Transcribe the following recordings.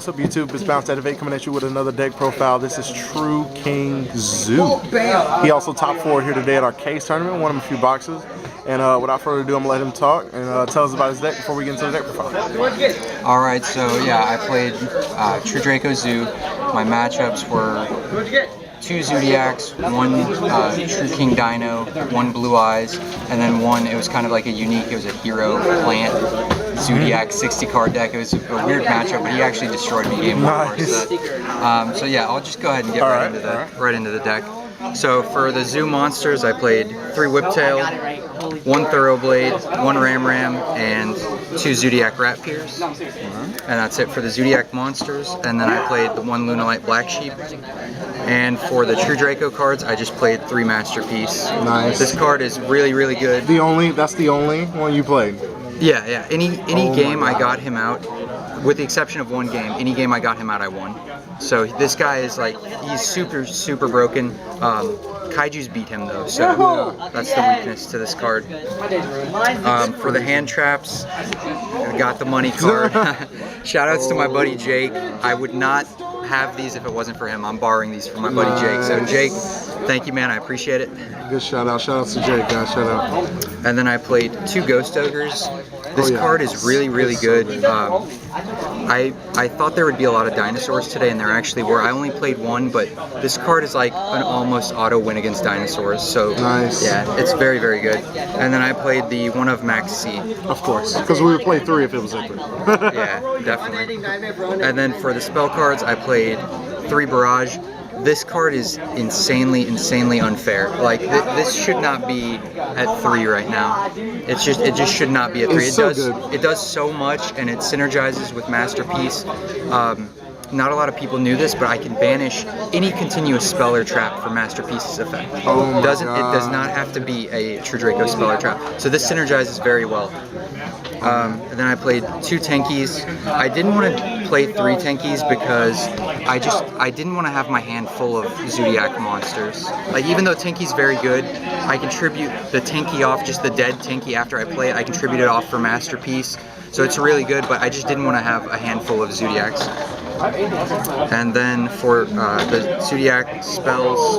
what's up YouTube? It's Bounce Activate coming at you with another deck profile. This is True King Zoo. He also top 4 here today at our case tournament, won him a few boxes. And without further ado, I'm gonna let him talk and tell us about his deck before we get into the deck profile. Alright, so yeah, I played True Draco Zoo. My matchups were 2 Zodiacs, 1 True King Dino, 1 Blue Eyes, and then 1, it was kind of like a unique, it was a hero plant Zodiac 60 card deck. It was a weird matchup, but he actually destroyed me game 1. Nice. So yeah, I'll just go ahead and get right into the deck. So for the Zoo monsters, I played 3 Whiptail, 1 Thoroughblade, 1 Ram, and 2 Zodiac Rat Peers. And that's it for the Zodiac monsters. And then I played the 1 Lunalite Black Sheep. And for the True Draco cards, I just played 3 Masterpiece. Nice. This card is really, really good. That's the only one you played? Yeah. Any game I got him out, with the exception of 1 game, any game I got him out, I won. So this guy is like, he's super, super broken. Kaiju's beat him though, so that's the weakness to this card. For the hand traps, I got the money card. Shoutouts to my buddy Jake. I would not have these if it wasn't for him. I'm borrowing these from my buddy Jake. So Jake, thank you, man. I appreciate it. Good shout out. Shout out to Jake, guys. Shout out. And then I played 2 Ghost Ogres. This card is really, really good. I thought there would be a lot of dinosaurs today, and there actually were. I only played 1, but this card is like an almost auto win against dinosaurs. So nice. Yeah, it's very, very good. And then I played the 1 of Max C. Of course, because we would play 3 if it was at 3. Yeah, definitely. And then for the spell cards, I played 3 Barrage. This card is insanely, insanely unfair. Like this should not be at 3 right now. It just should not be at 3. It does so much, and it synergizes with Masterpiece. Not a lot of people knew this, but I can banish any continuous spell or trap for Masterpiece's effect. It does not have to be a True Draco spell or trap. So this synergizes very well. And then I played 2 Tenkies. I didn't want to play 3 Tenkies because I didn't want to have my hand full of Zodiac monsters. Like, even though Tenki's very good, I contribute the Tenki off, just the dead Tenki after I play it, I contribute it off for Masterpiece. So it's really good, but I just didn't want to have a handful of Zodiacs. And then for the Zodiac spells,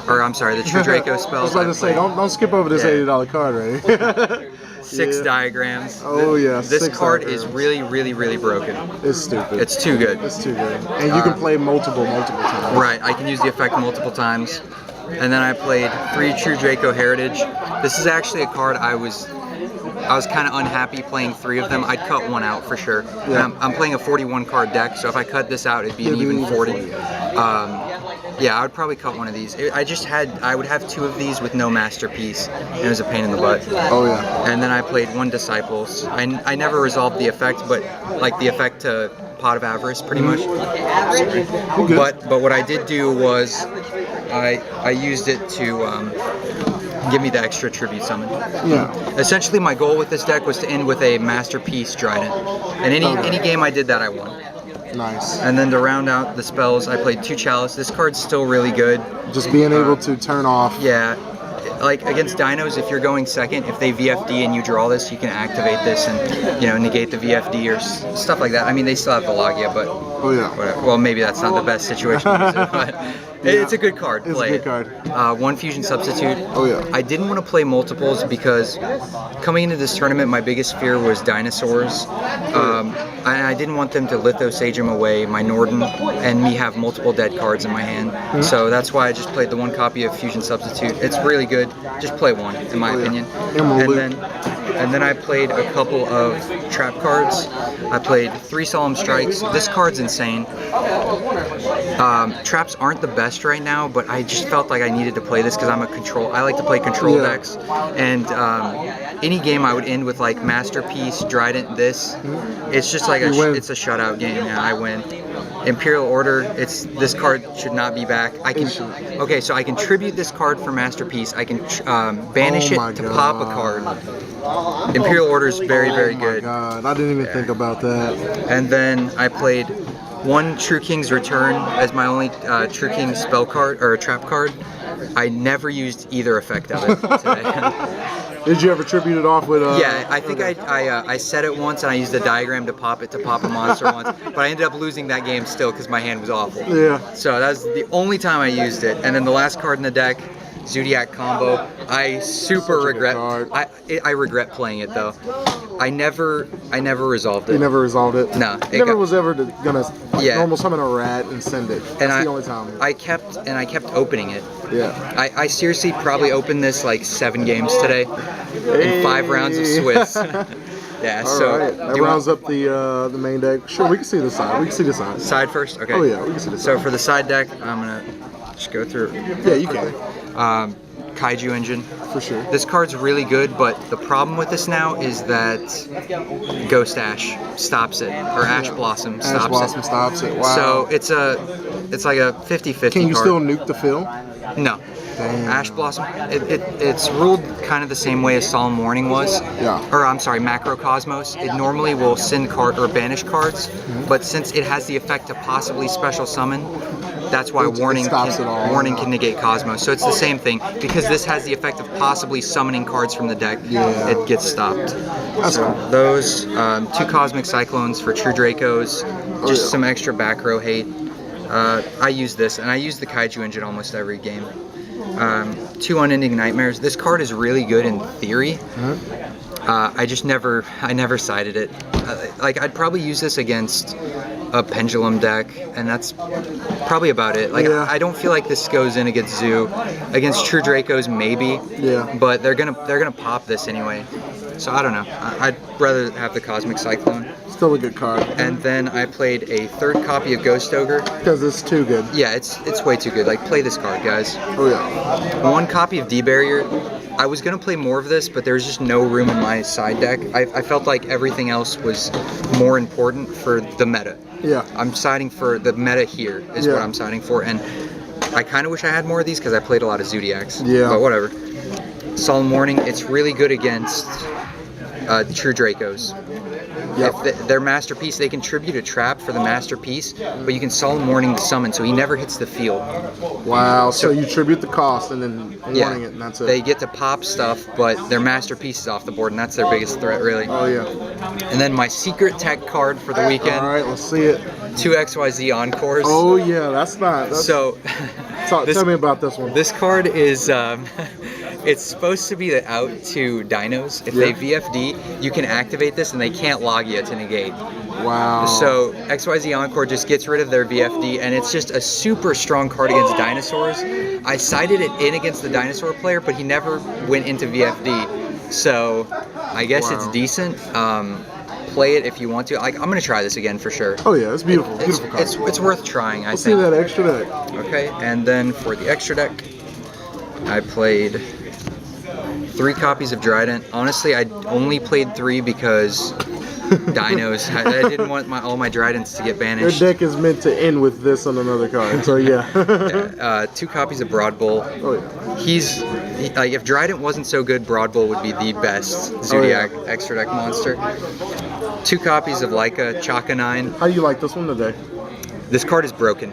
or I'm sorry, the True Draco spells. I was about to say, don't skip over this $80 card, right? 6 diagrams. Oh yeah. This card is really, really, really broken. It's stupid. It's too good. It's too good. And you can play multiple times. Right. I can use the effect multiple times. And then I played 3 True Draco Heritage. This is actually a card I was kind of unhappy playing 3 of them. I'd cut 1 out for sure. Yeah. I'm playing a 41 card deck, so if I cut this out, it'd be an even 40. Yeah, I would probably cut 1 of these. I would have 2 of these with no Masterpiece, and it was a pain in the butt. Oh yeah. And then I played 1 Disciples. I never resolved the effect, but like the effect to Pot of Avarice, pretty much. But what I did do was I used it to give me the extra tribute summon. Yeah. Essentially, my goal with this deck was to end with a Masterpiece Trident, and any game I did that, I won. Nice. And then to round out the spells, I played 2 Chalice. This card's still really good. Just being able to turn off. Yeah. Like against dinos, if you're going second, if they VFD and you draw this, you can activate this and negate the VFD or stuff like that. I mean, they still have Velagia, but whatever. Well, maybe that's not the best situation to use it, but it's a good card. It's a good card. 1 Fusion Substitute. Oh yeah. I didn't want to play multiples because coming into this tournament, my biggest fear was dinosaurs. I didn't want them to Litho Sage him away, my Norden, and me have multiple dead cards in my hand. So that's why I just played the 1 copy of Fusion Substitute. It's really good. Just play 1, in my opinion. And then I played a couple of trap cards. I played 3 Solemn Strikes. This card's insane. Traps aren't the best right now, but I just felt like I needed to play this because I like to play control decks. And any game I would end with like Masterpiece, Trident, this. It's just like it's a shutout game. Yeah, I win. Imperial Order, this card should not be back. Okay, so I can tribute this card for Masterpiece. I can banish it to pop a card. Imperial Order is very, very good. Oh my god, I didn't even think about that. And then I played 1 True King's Return as my only True King spell card or trap card. I never used either effect of it today. Did you ever tribute it off with? Yeah, I think okay. I said it once, and I used a diagram to pop a monster once, but I ended up losing that game still because my hand was awful. Yeah. So that was the only time I used it. And then the last card in the deck, Zodiac combo. I super regret. I regret playing it though. I never resolved it. You never resolved it. No. Never was ever gonna normal summon a rat and send it. That's the only time. I kept opening it. Yeah. I seriously probably opened this like 7 games today in 5 rounds of Swiss. Yeah. All so right. That rounds up the main deck. Sure, we can see the side. We can see the side. Side first. Okay. Oh yeah, we can see the side. So for the side deck, I'm gonna just go through. Yeah, you can. Kaiju engine. For sure. This card's really good, but the problem with this now is that Ghost Ash stops it, or Ash Blossom stops it. Ash Blossom stops it. Wow. So it's like a 50-50 Can you card. still nuke the field? No. Damn. Ash Blossom, it's ruled kind of the same way as Solemn Warning was. Yeah. Or I'm sorry, Macrocosmos. It normally will send card or banish cards, but since it has the effect to possibly special summon, that's why Warning can negate Cosmos. So it's the same thing. Because this has the effect of possibly summoning cards from the deck, it gets stopped. That's cool. Those 2 Cosmic Cyclones for True Dracos, just some extra back row hate. I use this, and I use the Kaiju engine almost every game. 2 Unending Nightmares. This card is really good in theory. I never sided it. Like I'd probably use this against a Pendulum deck, and that's probably about it. Like I don't feel like this goes in against Zoo. Against True Dracos, maybe. Yeah. But they're gonna pop this anyway. So I don't know. I'd rather have the Cosmic Cyclone. Still a good card. And then I played a 3rd copy of Ghost Ogre. Because it's too good. Yeah, it's way too good. Like, play this card, guys. Oh yeah. 1 copy of D-Barrier. I was gonna play more of this, but there was just no room in my side deck. I felt like everything else was more important for the meta. Yeah. I'm siding for the meta here is what I'm siding for, and I kind of wish I had more of these because I played a lot of Zodiacs. Yeah. But whatever. Solemn Warning. It's really good against True Dracos. Yep. If their masterpiece, they contribute a trap for the masterpiece, but you can Solemn Warning the summon, so he never hits the field. Wow, so you tribute the cost and then warning it, and that's it. They get to pop stuff, but their masterpiece is off the board, and that's their biggest threat, really. Oh, yeah. And then my secret tech card for the weekend. All right, let's see it. 2 XYZ Encores. Oh, yeah, that's not... So... tell me about this one. This card is... it's supposed to be the out to dinos. If they VFD, you can activate this and they can't log you to negate. Wow. So XYZ Encore just gets rid of their VFD, and it's just a super strong card against dinosaurs. I sided it in against the dinosaur player, but he never went into VFD. So I guess it's decent. Play it if you want to. Like, I'm gonna try this again for sure. Oh yeah, it's beautiful. Beautiful card. It's worth trying. I think. Let's see that extra deck. Okay, and then for the extra deck, I played 3 copies of Trident. Honestly, I only played 3 because dinos. I didn't want all my Tridents to get banished. Your deck is meant to end with this on another card, so yeah. 2 copies of Broad Bull. Oh yeah. Like, if Trident wasn't so good, Broad Bull would be the best Zodiac extra deck monster. 2 copies of Leica, Chaka 9. How do you like this one today? This card is broken.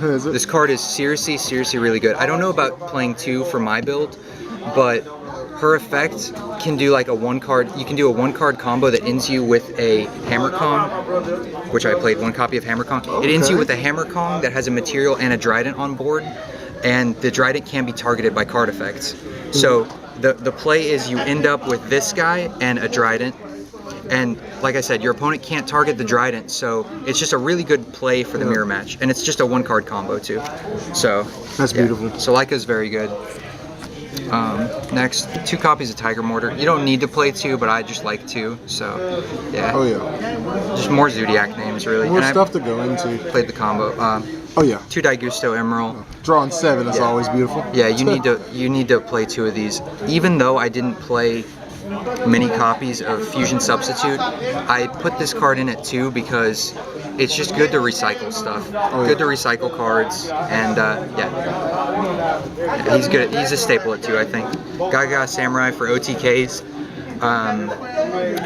Is it? This card is seriously really good. I don't know about playing 2 for my build, but her effect can do like a 1-card. You can do a 1-card combo that ends you with a Hammer Kong, which I played 1 copy of Hammer Kong. It ends you with a Hammer Kong that has a material and a Trident on board, and the Trident can be targeted by card effects. So the play is you end up with this guy and a Trident. And like I said, your opponent can't target the Trident, so it's just a really good play for the mirror match. And it's just a 1-card combo too. So that's beautiful. So Leica's very good. Next, 2 copies of Tiger Mortar. You don't need to play 2, but I just like 2. So yeah. Oh yeah. Just more Zodiac names really. More stuff to go into. Played the combo. Oh yeah. 2 Daigusto Emerald. Drawing 7 is always beautiful. Yeah, you need to play 2 of these. Even though I didn't play many copies of Fusion Substitute, I put this card in at 2 because it's just good to recycle stuff. Good to recycle cards, and yeah, he's good. He's a staple at 2, I think. Gaga Samurai for OTKs.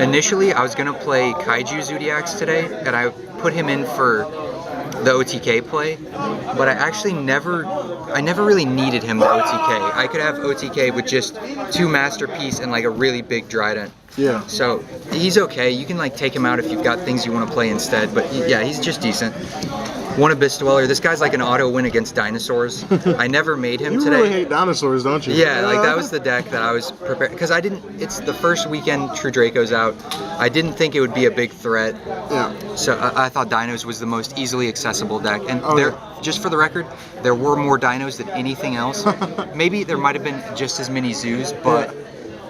Initially, I was gonna play Kaiju Zodiacs today, and I put him in for the OTK play, but I actually never really needed him to OTK. I could have OTK with just 2 Masterpiece and like a really big Trident. Yeah. So he's okay. You can like take him out if you've got things you want to play instead. But yeah, he's just decent. One Abyss Dweller. This guy's like an auto win against dinosaurs. I never made him you today. You really hate dinosaurs, don't you? Yeah, like that was the deck that I was prepared, because I didn't. It's the first weekend True Draco's out. I didn't think it would be a big threat. Yeah. So I thought Dinos was the most easily accessible deck, and yeah. just for the record, there were more Dinos than anything else. Maybe there might have been just as many Zoos, but.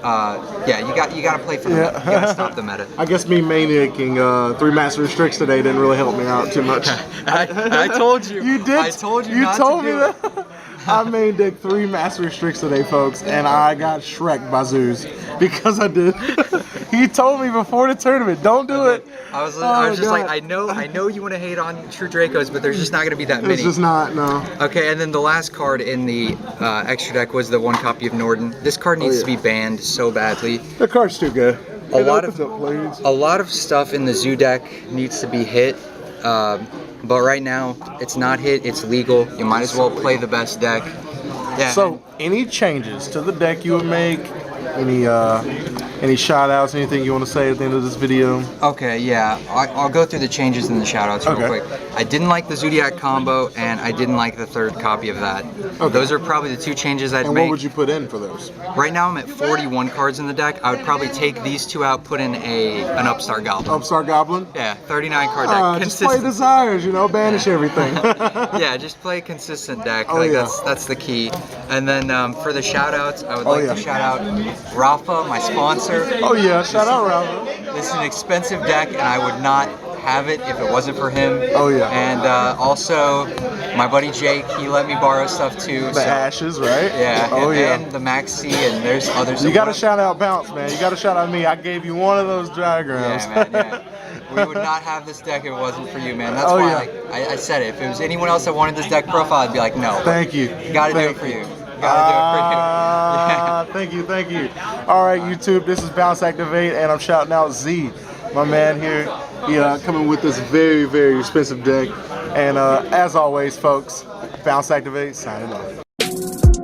Yeah, you got to play for the meta. You got to stop the meta. I guess me maniacing 3 Master Restricts today didn't really help me out too much. I told you. You did. I told you. You not told to me do that. I main deck 3 Master Restricts today, folks, and I got Shrek'd by Zoos because I did. He told me before the tournament, don't do it. I was just like, I know you want to hate on True Dracos, but there's just not going to be that many. It's just not, no. Okay, and then the last card in the extra deck was the 1 copy of Norden. This card needs to be banned so badly. The card's too good. A lot of stuff in the Zoo deck needs to be hit, but right now it's not hit. It's legal. You might as well play the best deck. Yeah. So, any changes to the deck you would make? Any shout outs, anything you want to say at the end of this video? Okay, yeah. I'll go through the changes and the shout outs real quick. I didn't like the Zodiac combo, and I didn't like the 3rd copy of that. Okay. Those are probably the 2 changes I'd make. And what would you put in for those? Right now I'm at 41 cards in the deck. I would probably take these 2 out, put in an Upstart Goblin. Upstart Goblin? Yeah, 39 card deck. Just play Desires, banish everything. Yeah, just play a consistent deck. That's the key. And then for the shout outs, I would like to shout out Rafa, my sponsor. Oh yeah, shout out Rafa. This is an expensive deck, and I would not have it if it wasn't for him. Oh yeah. And also, my buddy Jake, he let me borrow stuff too. The Ashes, right? Yeah. Oh yeah. And the Maxi, and there's others. You gotta shout out Bounce, man. You gotta shout out me. I gave you one of those diagrams. Yeah, man. Yeah. We would not have this deck if it wasn't for you, man. That's why I said it. If it was anyone else that wanted this deck profile, I'd be like, no. Thank you. You gotta do it for you. Gotta do it for you. Yeah. Thank you. All right, YouTube, this is Bounce Activate, and I'm shouting out Z, my man here. He coming with this very, very expensive deck. And as always, folks, Bounce Activate, signing off.